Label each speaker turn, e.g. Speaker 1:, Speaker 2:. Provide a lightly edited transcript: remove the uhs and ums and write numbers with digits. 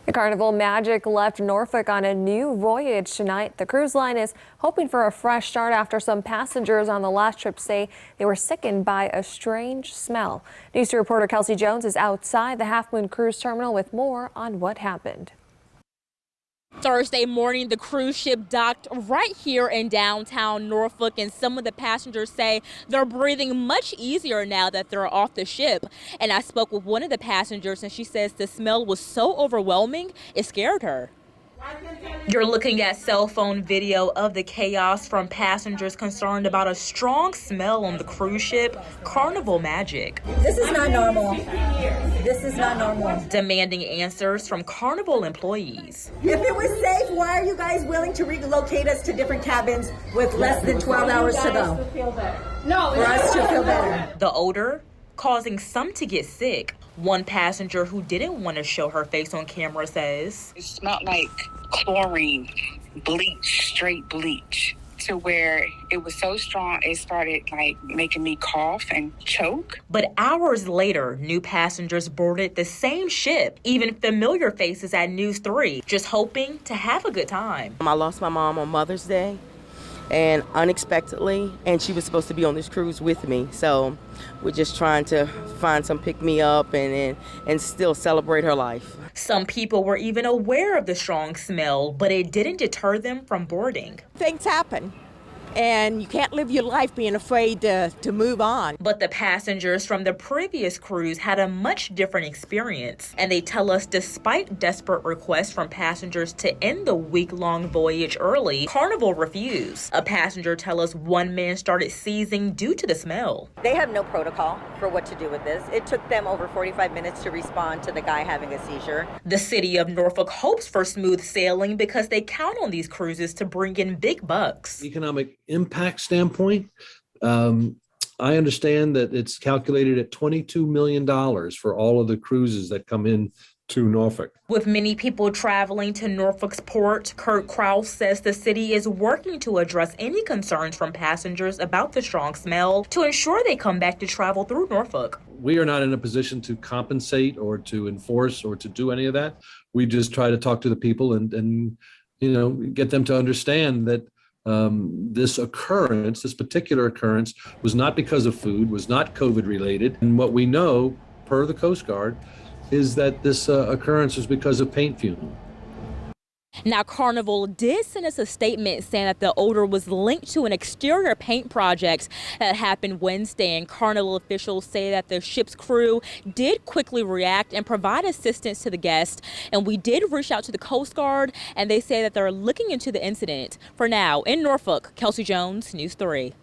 Speaker 1: The Carnival Magic left Norfolk on a new voyage tonight. The cruise line is hoping for a fresh start after some passengers on the last trip say they were sickened by a strange smell. News 2 reporter Kelsey Jones is outside the Half Moon Cruise Terminal with more on what happened.
Speaker 2: Thursday morning, the cruise ship docked right here in downtown Norfolk, and some of the passengers say they're breathing much easier now that they're off the ship. And I spoke with one of the passengers, and she says the smell was so overwhelming, it scared her. You're looking at cell phone video of the chaos from passengers concerned about a strong smell on the cruise ship Carnival Magic.
Speaker 3: This is not normal. This is not normal.
Speaker 2: Demanding answers from Carnival employees.
Speaker 3: If it was safe, why are you guys willing to relocate us to different cabins with less than 12 hours to go? For us to feel better.
Speaker 2: The odor causing some to get sick. One passenger who didn't want to show her face on camera says,
Speaker 4: "It smelled like chlorine, bleach, straight bleach, to where it was so strong it started like making me cough and choke."
Speaker 2: But hours later, new passengers boarded the same ship, even familiar faces at News 3, just hoping to have a good time.
Speaker 5: I lost my mom on Mother's Day, and unexpectedly, and she was supposed to be on this cruise with me. So we're just trying to find some pick-me-up and still celebrate her life.
Speaker 2: Some people were even aware of the strong smell, but it didn't deter them from boarding.
Speaker 6: Things happen, and you can't live your life being afraid to move on.
Speaker 2: But the passengers from the previous cruise had a much different experience. And they tell us despite desperate requests from passengers to end the week-long voyage early, Carnival refused. A passenger tell us one man started seizing due to the smell.
Speaker 3: They have no protocol for what to do with this. It took them over 45 minutes to respond to the guy having a seizure.
Speaker 2: The city of Norfolk hopes for smooth sailing because they count on these cruises to bring in big bucks.
Speaker 7: Economic impact standpoint, I understand that it's calculated at $22 million for all of the cruises that come in to Norfolk.
Speaker 2: With many people traveling to Norfolk's port, Kurt Kraus says the city is working to address any concerns from passengers about the strong smell to ensure they come back to travel through Norfolk.
Speaker 7: We are not in a position to compensate or to enforce or to do any of that. We just try to talk to the people and get them to understand that this particular occurrence was not because of food, was not COVID related. And what we know, per the Coast Guard, is that this occurrence was because of paint fume.
Speaker 2: Now, Carnival did send us a statement saying that the odor was linked to an exterior paint project that happened Wednesday, and Carnival officials say that the ship's crew did quickly react and provide assistance to the guests. And we did reach out to the Coast Guard, and they say that they're looking into the incident. For now, in Norfolk, Kelsey Jones, News 3.